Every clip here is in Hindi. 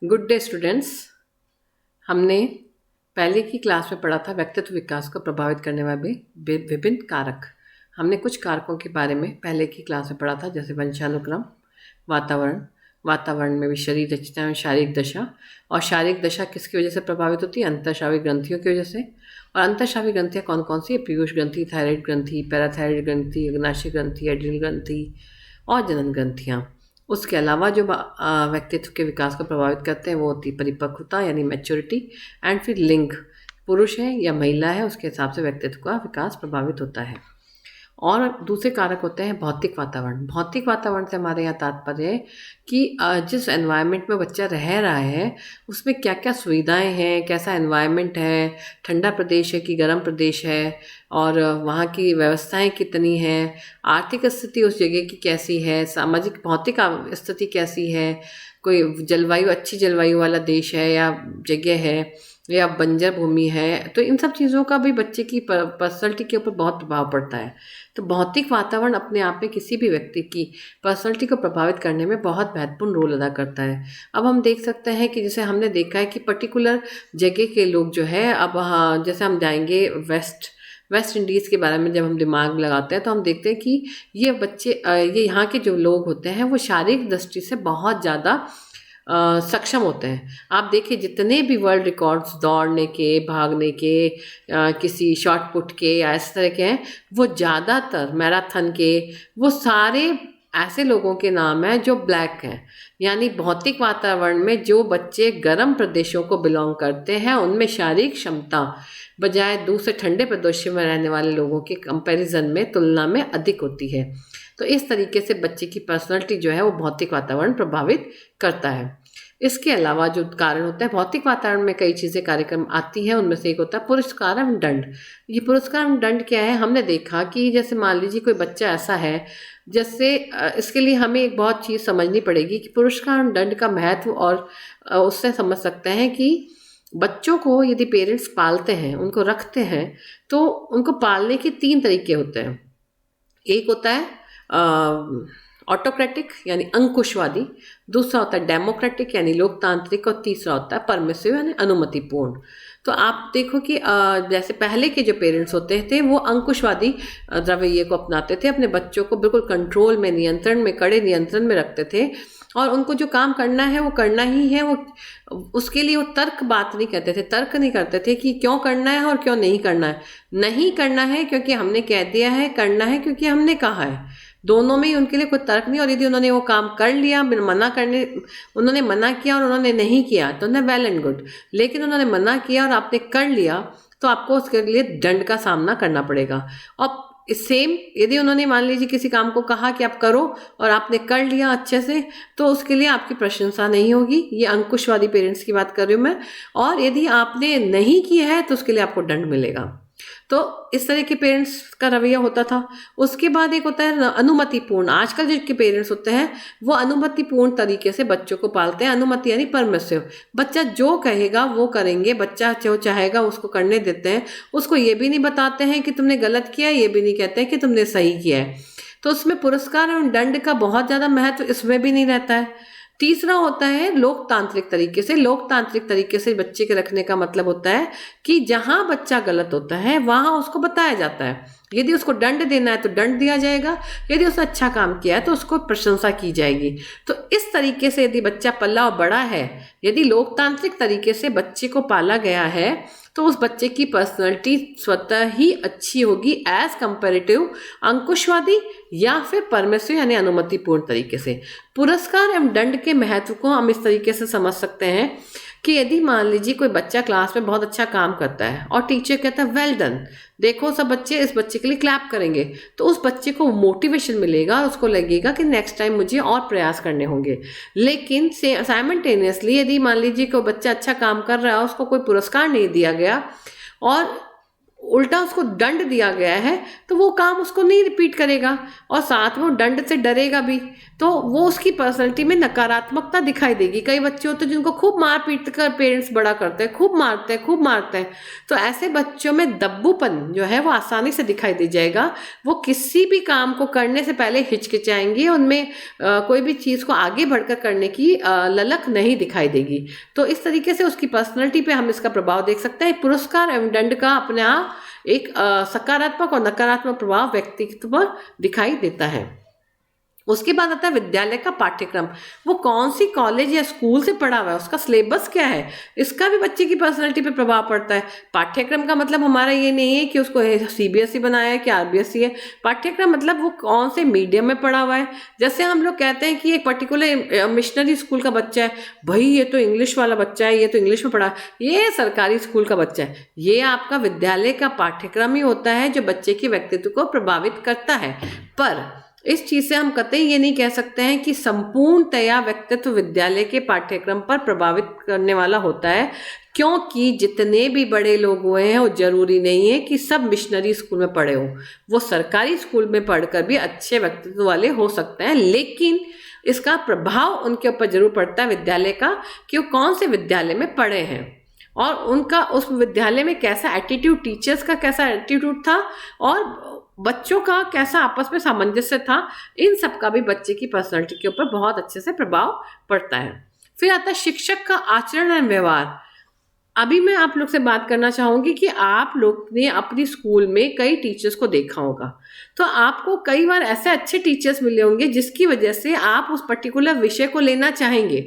Good day students. हमने पहले की क्लास में पढ़ा था व्यक्तित्व विकास को प्रभावित करने वाले विभिन्न कारक। हमने कुछ कारकों के बारे में पहले की क्लास में पढ़ा था, जैसे वंशानुक्रम, वातावरण, वातावरण में भी शरीर रचना और शारीरिक दशा। और शारीरिक दशा किसकी वजह से प्रभावित होती है? अंतःस्रावी ग्रंथियों की वजह से। और अंतःस्रावी ग्रंथियाँ कौन कौन सी है? पीयूष ग्रंथि, थायराइड ग्रंथि, पैराथायराइड ग्रंथि, अग्नाशय ग्रंथि, एड्रिनल ग्रंथि और जनन ग्रंथियाँ। उसके अलावा जो व्यक्तित्व के विकास को प्रभावित करते हैं वो होती परिपक्वता यानी मैच्योरिटी, एंड फिर लिंग, पुरुष है या महिला है उसके हिसाब से व्यक्तित्व का विकास प्रभावित होता है। और दूसरे कारक होते हैं भौतिक वातावरण। भौतिक वातावरण से हमारे यहाँ तात्पर्य है कि जिस एनवायरनमेंट में बच्चा रह रहा है उसमें क्या क्या सुविधाएं हैं, कैसा एनवायरनमेंट है, ठंडा प्रदेश है कि गर्म प्रदेश है, और वहाँ की व्यवस्थाएं कितनी हैं, आर्थिक स्थिति उस जगह की कैसी है, सामाजिक भौतिक स्थिति कैसी है, कोई जलवायु अच्छी जलवायु वाला देश है या जगह है या बंजर भूमि है। तो इन सब चीज़ों का भी बच्चे की पर्सनैलिटी के ऊपर बहुत प्रभाव पड़ता है। तो भौतिक वातावरण अपने आप में किसी भी व्यक्ति की पर्सनैलिटी को प्रभावित करने में बहुत महत्वपूर्ण रोल अदा करता है। अब हम देख सकते हैं कि जैसे हमने देखा है कि पर्टिकुलर जगह के लोग जो है, अब हाँ जैसे हम जाएंगे वेस्ट इंडीज़ के बारे में जब हम दिमाग लगाते हैं तो हम देखते हैं कि ये बच्चे ये यहाँ के जो लोग होते हैं वो शारीरिक दृष्टि से बहुत ज़्यादा सक्षम होते हैं। आप देखिए जितने भी वर्ल्ड रिकॉर्ड्स दौड़ने के, भागने के, किसी शॉट पुट के या इस तरह के हैं, वो ज़्यादातर मैराथन के, वो सारे ऐसे लोगों के नाम हैं जो ब्लैक हैं। यानी भौतिक वातावरण में जो बच्चे गर्म प्रदेशों को बिलोंग करते हैं उनमें शारीरिक क्षमता बजाय दूसरे ठंडे प्रदेशों में रहने वाले लोगों के कंपैरिजन में तुलना में अधिक होती है। तो इस तरीके से बच्चे की पर्सनैलिटी जो है वो भौतिक वातावरण प्रभावित करता है। इसके अलावा जो कारण होता है भौतिक वातावरण में कई चीज़ें कार्यक्रम आती हैं, उनमें से एक होता है पुरस्कार एवं दंड। ये पुरस्कार एवं दंड क्या है? हमने देखा कि जैसे मान लीजिए कोई बच्चा ऐसा है, जैसे इसके लिए हमें एक बहुत चीज़ समझनी पड़ेगी कि पुरस्कार एवं दंड का महत्व, और उससे समझ सकते हैं कि बच्चों को यदि पेरेंट्स पालते हैं, उनको रखते हैं, तो उनको पालने के 3 तरीके होते हैं। एक होता है ऑटोक्रेटिक यानी अंकुशवादी, दूसरा होता है डेमोक्रेटिक यानी लोकतांत्रिक, और तीसरा होता है परमिसिव यानी अनुमतिपूर्ण। तो आप देखो कि जैसे पहले के जो पेरेंट्स होते थे वो अंकुशवादी रवैये को अपनाते थे, अपने बच्चों को बिल्कुल कंट्रोल में, नियंत्रण में, कड़े नियंत्रण में रखते थे, और उनको जो काम करना है वो करना ही है। वो उसके लिए वो तर्क बात नहीं करते थे, तर्क नहीं करते थे कि क्यों करना है और क्यों नहीं करना है। नहीं करना है क्योंकि हमने कह दिया है, करना है क्योंकि हमने कहा है। दोनों में ही उनके लिए कोई तर्क नहीं। और यदि उन्होंने वो काम कर लिया, उन्होंने मना किया और उन्होंने नहीं किया तो उन्हें वेल एंड गुड, लेकिन उन्होंने मना किया और आपने कर लिया तो आपको उसके लिए दंड का सामना करना पड़ेगा। और सेम यदि उन्होंने मान लीजिए किसी काम को कहा कि आप करो और आपने कर लिया अच्छे से, तो उसके लिए आपकी प्रशंसा नहीं होगी। ये अंकुशवादी पेरेंट्स की बात कर रही हूँ मैं। और यदि आपने नहीं किया है तो उसके लिए आपको दंड मिलेगा। तो इस तरह के पेरेंट्स का रवैया होता था। उसके बाद एक होता है अनुमतिपूर्ण। आजकल जो के पेरेंट्स होते हैं वो अनुमतिपूर्ण तरीके से बच्चों को पालते हैं। अनुमति यानी परमिसिव, बच्चा जो कहेगा वो करेंगे, बच्चा जो चाहेगा उसको करने देते हैं। उसको ये भी नहीं बताते हैं कि तुमने गलत किया है, ये भी नहीं कहते हैं कि तुमने सही किया है। तो उसमें पुरस्कार एवं दंड का बहुत ज़्यादा महत्व इसमें भी नहीं रहता है। तीसरा होता है लोकतांत्रिक तरीके से। लोकतांत्रिक तरीके से बच्चे के रखने का मतलब होता है कि जहां बच्चा गलत होता है वहां उसको बताया जाता है। यदि उसको दंड देना है तो दंड दिया जाएगा, यदि उसने अच्छा काम किया है तो उसको प्रशंसा की जाएगी। तो इस तरीके से यदि बच्चा पला और बड़ा है, यदि लोकतांत्रिक तरीके से बच्चे को पाला गया है, तो उस बच्चे की पर्सनैलिटी स्वतः ही अच्छी होगी एज कंपेरेटिव अंकुशवादी या फिर परमिसिव यानी अनुमतिपूर्ण तरीके से। पुरस्कार एवं दंड के महत्व को हम इस तरीके से समझ सकते हैं कि यदि मान लीजिए कोई बच्चा क्लास में बहुत अच्छा काम करता है और टीचर कहता है वेल डन, देखो सब बच्चे इस बच्चे के लिए क्लैप करेंगे, तो उस बच्चे को मोटिवेशन मिलेगा और उसको लगेगा कि नेक्स्ट टाइम मुझे और प्रयास करने होंगे। लेकिन साइमल्टेनियसली यदि मान लीजिए कोई बच्चा अच्छा काम कर रहा है, उसको कोई पुरस्कार नहीं दिया गया और उल्टा उसको दंड दिया गया है तो वो काम उसको नहीं रिपीट करेगा, और साथ में वो दंड से डरेगा भी, तो वो उसकी पर्सनैलिटी में नकारात्मकता दिखाई देगी। कई बच्चे होते हैं जिनको खूब मार पीट कर पेरेंट्स बड़ा करते हैं, खूब मारते हैं, तो ऐसे बच्चों में दब्बूपन जो है वो आसानी से दिखाई दे जाएगा। वो किसी भी काम को करने से पहले हिचकिचाएंगे, उनमें कोई भी चीज़ को आगे बढ़कर करने की ललक नहीं दिखाई देगी। तो इस तरीके से उसकी पर्सनैलिटी पे हम इसका प्रभाव देख सकते हैं। पुरस्कार एवं दंड का अपने आप एक सकारात्मक और नकारात्मक प्रभाव व्यक्तित्व पर दिखाई देता है। उसके बाद आता है विद्यालय का पाठ्यक्रम। वो कौन सी कॉलेज या स्कूल से पढ़ा हुआ है, उसका सिलेबस क्या है, इसका भी बच्चे की पर्सनैलिटी पे प्रभाव पड़ता है। पाठ्यक्रम का मतलब हमारा ये नहीं है कि उसको सीबीएसई बनाया है कि आरबीएसई है। पाठ्यक्रम मतलब वो कौन से मीडियम में पढ़ा हुआ है। जैसे हम लोग कहते हैं कि एक पर्टिकुलर मिशनरी स्कूल का बच्चा है, भाई ये तो इंग्लिश वाला बच्चा है, ये तो इंग्लिश में पढ़ा है, ये सरकारी स्कूल का बच्चा है। ये आपका विद्यालय का पाठ्यक्रम ही होता है जो बच्चे के व्यक्तित्व को प्रभावित करता है। पर इस चीज से हम कतई ये नहीं कह सकते हैं कि संपूर्णतया व्यक्तित्व विद्यालय के पाठ्यक्रम पर प्रभावित करने वाला होता है, क्योंकि जितने भी बड़े लोग हुए हैं वो जरूरी नहीं है कि सब मिशनरी स्कूल में पढ़े हो। वो सरकारी स्कूल में पढ़कर भी अच्छे व्यक्तित्व वाले हो सकते हैं, लेकिन इसका प्रभाव उनके ऊपर जरूर पड़ता है विद्यालय का, कि वो कौन से विद्यालय में पढ़े हैं और उनका उस विद्यालय में कैसा एटीट्यूड, टीचर्स का कैसा एटीट्यूड था और बच्चों का कैसा आपस में सामंजस्य था। इन सब का भी बच्चे की पर्सनैलिटी के ऊपर बहुत अच्छे से प्रभाव पड़ता है। फिर आता है शिक्षक का आचरण एवं व्यवहार। अभी मैं आप लोग से बात करना चाहूंगी कि आप लोग ने अपनी स्कूल में कई टीचर्स को देखा होगा, तो आपको कई बार ऐसे अच्छे टीचर्स मिले होंगे जिसकी वजह से आप उस पर्टिकुलर विषय को लेना चाहेंगे,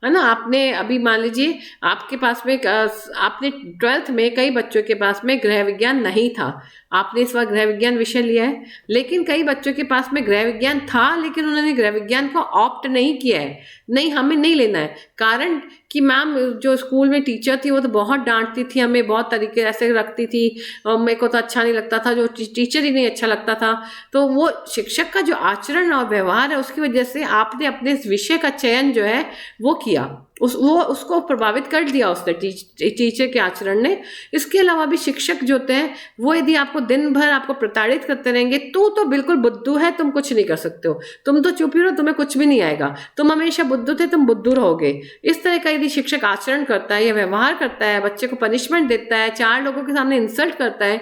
है ना। आपने अभी मान लीजिए आपके पास में आपने 12th में कई बच्चों के पास में गृह विज्ञान नहीं था, आपने इस बार गृह विज्ञान विषय लिया है। लेकिन कई बच्चों के पास में गृह विज्ञान था लेकिन उन्होंने गृह विज्ञान को ऑप्ट नहीं किया है, नहीं हमें नहीं लेना है, कारण कि मैम जो स्कूल में टीचर थी वो तो बहुत डांटती थी, हमें बहुत तरीके ऐसे रखती थी, मेरे को तो अच्छा नहीं लगता था, जो टीचर ही नहीं अच्छा लगता था। तो वो शिक्षक का जो आचरण और व्यवहार है उसकी वजह से आपने अपने इस विषय का चयन जो है वो किया, उसको प्रभावित कर दिया उसने, टीचर के आचरण ने। इसके अलावा भी शिक्षक जो होते हैं वो यदि आपको दिन भर आपको प्रताड़ित करते रहेंगे, तो बिल्कुल बुद्धू है, तुम कुछ नहीं कर सकते हो, तुम तो चुप ही रहो, तुम्हें कुछ भी नहीं आएगा, तुम हमेशा बुद्धू थे, तुम बुद्धू रहोगे। इस तरह का यदि शिक्षक आचरण करता है या व्यवहार करता है, बच्चे को पनिशमेंट देता है, 4 लोगों के सामने इंसल्ट करता है,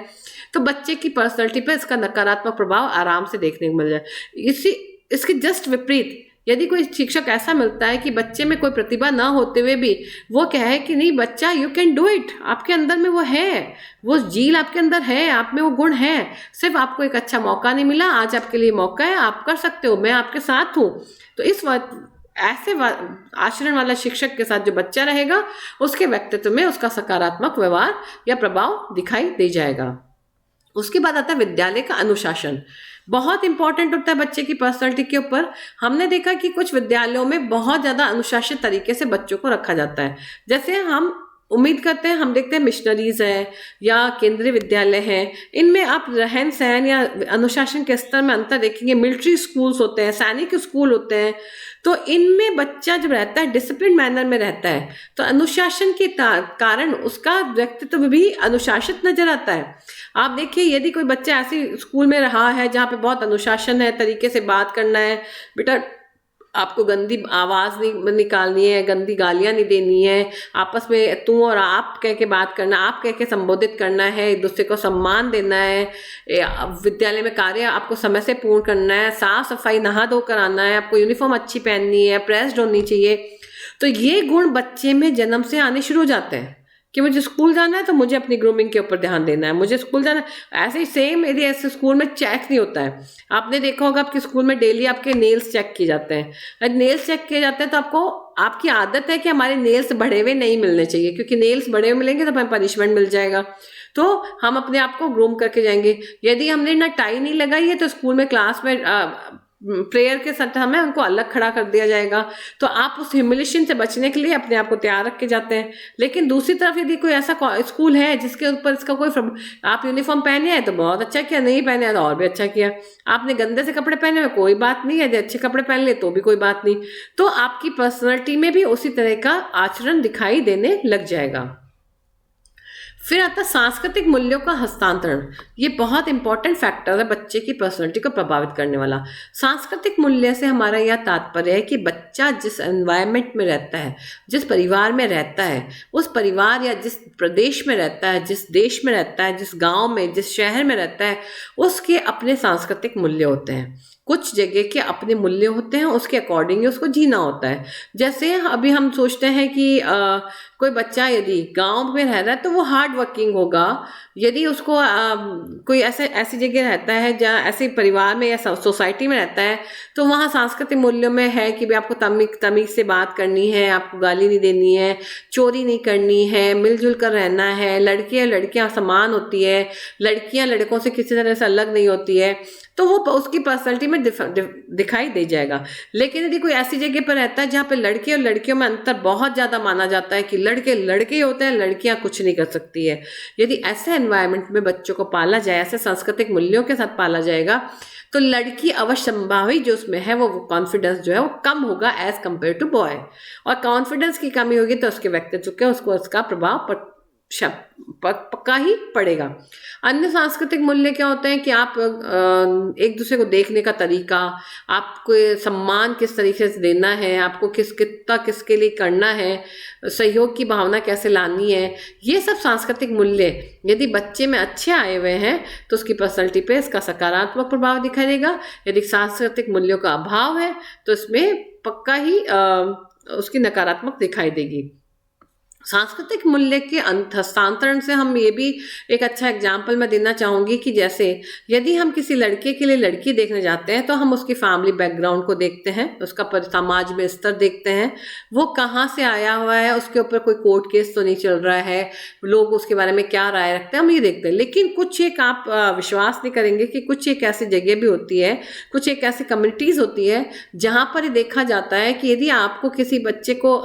तो बच्चे की पर्सनैलिटी पर इसका नकारात्मक प्रभाव आराम से देखने को मिल जाए। इसके जस्ट विपरीत यदि कोई शिक्षक ऐसा मिलता है कि बच्चे में कोई प्रतिभा ना होते हुए भी वो कहे कि नहीं बच्चा यू कैन डू इट, आपके अंदर में वो है, वो जील आपके अंदर है, आप में वो गुण है, सिर्फ आपको एक अच्छा मौका नहीं मिला, आज आपके लिए मौका है, आप कर सकते हो, मैं आपके साथ हूँ। तो इस वक्त ऐसे आचरण वाला शिक्षक के साथ जो बच्चा रहेगा उसके व्यक्तित्व में उसका सकारात्मक व्यवहार या प्रभाव दिखाई दे जाएगा। उसके बाद आता है विद्यालय का अनुशासन। बहुत इंपॉर्टेंट होता है बच्चे की पर्सनैलिटी के ऊपर। हमने देखा कि कुछ विद्यालयों में बहुत ज़्यादा अनुशासित तरीके से बच्चों को रखा जाता है। जैसे हम उम्मीद करते हैं, हम देखते हैं मिशनरीज है या केंद्रीय विद्यालय हैं, इनमें आप रहन सहन या अनुशासन के स्तर में अंतर देखेंगे। मिलिट्री स्कूल्स होते हैं, सैनिक स्कूल होते हैं, तो इनमें बच्चा जब रहता है डिसिप्लिन मैनर में रहता है, तो अनुशासन के कारण उसका व्यक्तित्व भी अनुशासित नजर आता है। आप देखिए यदि कोई बच्चा ऐसी स्कूल में रहा है जहाँ पे बहुत अनुशासन है, तरीके से बात करना है, बेटा आपको गंदी आवाज़ नहीं निकालनी है, गंदी गालियाँ नहीं देनी है, आपस में तू और आप कह के बात करना, आप कह के संबोधित करना है, एक दूसरे को सम्मान देना है, विद्यालय में कार्य आपको समय से पूर्ण करना है, साफ सफाई नहा धो कर आना है, आपको यूनिफॉर्म अच्छी पहननी है, प्रेस्ड होनी चाहिए। तो ये गुण बच्चे में जन्म से आने शुरू हो जाते हैं कि मुझे स्कूल जाना है तो मुझे अपनी ग्रूमिंग के ऊपर ध्यान देना है, मुझे स्कूल जाना है। ऐसे ही सेम यदि ऐसे स्कूल में चेक नहीं होता है, आपने देखा होगा आपके स्कूल में डेली आपके नेल्स चेक किए जाते हैं। यदि नेल्स चेक किए जाते हैं तो आपको आपकी आदत है कि हमारे नेल्स बढ़े हुए नहीं मिलने चाहिए, क्योंकि नेल्स बढ़े हुए मिलेंगे तो हमें पनिशमेंट मिल जाएगा, तो हम अपने आप को ग्रूम करके जाएंगे। यदि हमने ना टाई नहीं लगाई है तो स्कूल में क्लास में प्रेयर के समय उनको अलग खड़ा कर दिया जाएगा। तो आप उस ह्यूमिलेशन से बचने के लिए अपने आप को तैयार रख के जाते हैं। लेकिन दूसरी तरफ यदि कोई ऐसा स्कूल है जिसके ऊपर इसका कोई आप यूनिफॉर्म पहने हैं तो बहुत अच्छा किया, नहीं पहने हैं तो और भी अच्छा किया, आपने गंदे से कपड़े पहने हुए कोई बात नहीं है, यदि अच्छे कपड़े पहन ले तो भी कोई बात नहीं। तो आपकी पर्सनैलिटी में भी उसी तरह का आचरण दिखाई देने लग जाएगा। फिर आता है सांस्कृतिक मूल्यों का हस्तांतरण। ये बहुत इंपॉर्टेंट फैक्टर है बच्चे की पर्सनैलिटी को प्रभावित करने वाला। सांस्कृतिक मूल्य से हमारा यह तात्पर्य है कि बच्चा जिस एनवायरनमेंट में रहता है, जिस परिवार में रहता है, उस परिवार या जिस प्रदेश में रहता है, जिस देश में रहता है, जिस गांव में, जिस शहर में रहता है, उसके अपने सांस्कृतिक मूल्य होते हैं। कुछ जगह के अपने मूल्य होते हैं, उसके अकॉर्डिंग उसको जीना होता है। जैसे अभी हम सोचते हैं कि कोई बच्चा यदि गांव में रह रहा है तो वो हार्ड वर्किंग होगा। यदि उसको कोई ऐसी जगह रहता है जहाँ ऐसे परिवार में या सोसाइटी में रहता है तो वहाँ सांस्कृतिक मूल्यों में है कि भाई आपको तमीज से बात करनी है, आपको गाली नहीं देनी है, चोरी नहीं करनी है, मिलजुल कर रहना है, लड़के और लड़कियाँ समान होती है, लड़कियाँ लड़कों से किसी तरह से अलग नहीं होती है, तो वो उसकी पर्सनैलिटी में दिखाई दे जाएगा। लेकिन यदि कोई ऐसी जगह पर रहता है जहाँ पे लड़के और लड़कियों में अंतर बहुत ज़्यादा माना जाता है कि लड़के लड़के होते हैं, लड़कियाँ कुछ नहीं कर सकती है, यदि ऐसे एनवायरनमेंट में बच्चों को पाला जाए, ऐसे सांस्कृतिक मूल्यों के साथ पाला जाएगा, तो लड़की अवश्य संभावी जो उसमें है वो कॉन्फिडेंस जो है वो कम होगा एज कम्पेयर टू बॉय। और कॉन्फिडेंस की कमी होगी तो उसके व्यक्तित्व के उसको उसका प्रभाव पक्का ही पड़ेगा। अन्य सांस्कृतिक मूल्य क्या होते हैं कि आप एक दूसरे को देखने का तरीका, आपको सम्मान किस तरीके से देना है, आपको कितना किसके लिए करना है, सहयोग की भावना कैसे लानी है, ये सब सांस्कृतिक मूल्य यदि बच्चे में अच्छे आए हुए हैं तो उसकी पर्सनैलिटी पे इसका सकारात्मक प्रभाव दिखाई देगा। यदि सांस्कृतिक मूल्यों का अभाव है तो इसमें पक्का ही उसकी नकारात्मक दिखाई देगी। सांस्कृतिक मूल्य के हस्तांतरण से हम ये भी एक अच्छा एग्जाम्पल मैं देना चाहूँगी कि जैसे यदि हम किसी लड़के के लिए लड़की देखने जाते हैं तो हम उसकी फैमिली बैकग्राउंड को देखते हैं, उसका समाज में स्तर देखते हैं, वो कहाँ से आया हुआ है, उसके ऊपर कोई कोर्ट केस तो नहीं चल रहा है, लोग उसके बारे में क्या राय रखते हैं, हम ये देखते हैं। लेकिन कुछ एक आप विश्वास नहीं करेंगे कि कुछ एक ऐसी जगह भी होती है, कुछ एक ऐसी कम्युनिटीज़ होती है जहाँ पर देखा जाता है कि यदि आपको किसी बच्चे को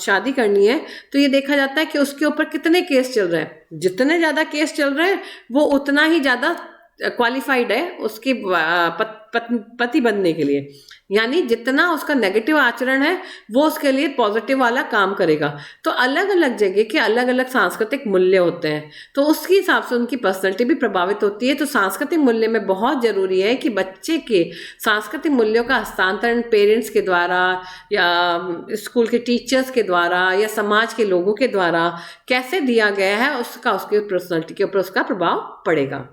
शादी करनी है तो ये देखा जाता है कि उसके ऊपर कितने केस चल रहे हैं। जितने ज़्यादा केस चल रहे हैं वो उतना ही ज़्यादा क्वालिफाइड है उसके पति बनने के लिए, यानी जितना उसका नेगेटिव आचरण है वो उसके लिए पॉजिटिव वाला काम करेगा। तो अलग अलग जगह के अलग अलग सांस्कृतिक मूल्य होते हैं, तो उसके हिसाब से उनकी पर्सनैलिटी भी प्रभावित होती है। तो सांस्कृतिक मूल्य में बहुत ज़रूरी है कि बच्चे के सांस्कृतिक मूल्यों का हस्तांतरण पेरेंट्स के द्वारा या स्कूल के टीचर्स के द्वारा या समाज के लोगों के द्वारा कैसे दिया गया है, उसका उसके पर्सनैलिटी के ऊपर उसका प्रभाव पड़ेगा।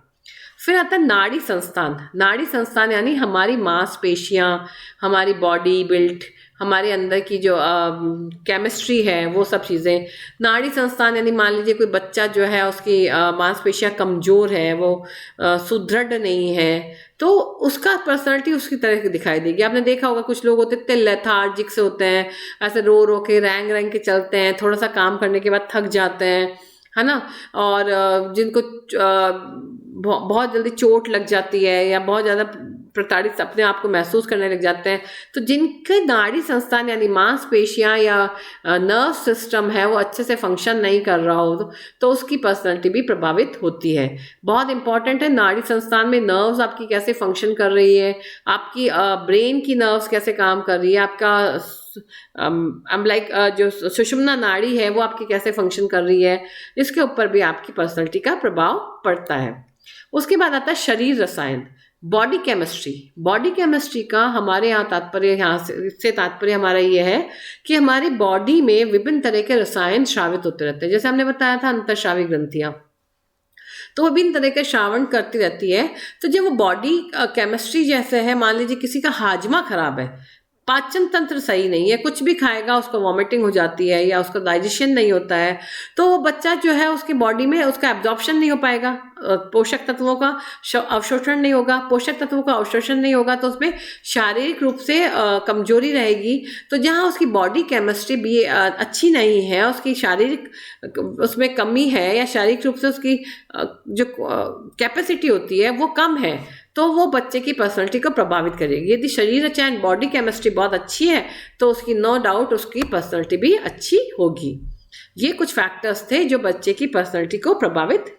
फिर आता है नाड़ी संस्थान। नाड़ी संस्थान यानी हमारी मांसपेशियाँ, हमारी बॉडी बिल्ड, हमारे अंदर की जो केमिस्ट्री है वो सब चीज़ें। नाड़ी संस्थान यानी मान लीजिए कोई बच्चा जो है उसकी मांसपेशियाँ कमज़ोर है, वो सुदृढ़ नहीं है, तो उसका पर्सनैलिटी उसकी तरह की दिखाई देगी। आपने देखा होगा कुछ लोग होते इतने लेथार्जिक से होते हैं, ऐसे रो रो के रैंग रैंग के चलते हैं, थोड़ा सा काम करने के बाद थक जाते हैं, है ना, और जिनको बहुत जल्दी चोट लग जाती है या बहुत ज़्यादा प्रताड़ित अपने आप को महसूस करने लग जाते हैं, तो जिनके नाड़ी संस्थान यानी मांसपेशियाँ या नर्व सिस्टम है वो अच्छे से फंक्शन नहीं कर रहा हो तो उसकी पर्सनैलिटी भी प्रभावित होती है। बहुत इंपॉर्टेंट है नाड़ी संस्थान में नर्व्स आपकी कैसे फंक्शन कर रही है, आपकी ब्रेन की नर्व्स कैसे काम कर रही है, आपका जो सुषुम्ना नाड़ी है वो आपकी कैसे फंक्शन कर रही है, इसके ऊपर भी आपकी पर्सनैलिटी का प्रभाव पड़ता है। उसके बाद आता है शरीर रसायन, बॉडी केमिस्ट्री। बॉडी केमिस्ट्री का हमारे यहाँ तात्पर्य, यहाँ से तात्पर्य हमारा ये है कि हमारी बॉडी में विभिन्न तरह के रसायन श्रावित होते रहते हैं। जैसे हमने बताया था अंतःस्रावी ग्रंथियाँ, तो विभिन्न तरह के श्रावण करती रहती है। तो जब वो बॉडी केमिस्ट्री जैसे है, मान लीजिए किसी का हाजमा खराब है, पाचन तंत्र सही नहीं है, कुछ भी खाएगा उसको वॉमिटिंग हो जाती है या उसका डाइजेशन नहीं होता है, तो वो बच्चा जो है उसकी बॉडी में उसका एब्जॉर्प्शन नहीं हो पाएगा, पोषक तत्वों का अवशोषण नहीं होगा। पोषक तत्वों का अवशोषण नहीं होगा तो उसमें शारीरिक रूप से कमजोरी रहेगी। तो जहाँ उसकी बॉडी केमिस्ट्री भी अच्छी नहीं है, उसकी शारीरिक उसमें कमी है या शारीरिक रूप से उसकी जो कैपेसिटी होती है वो कम है, तो वो बच्चे की पर्सनैलिटी को प्रभावित करेगी। यदि शरीर रचना बॉडी केमिस्ट्री बहुत अच्छी है तो उसकी नो डाउट उसकी पर्सनैलिटी भी अच्छी होगी। ये कुछ फैक्टर्स थे जो बच्चे की पर्सनैलिटी को प्रभावित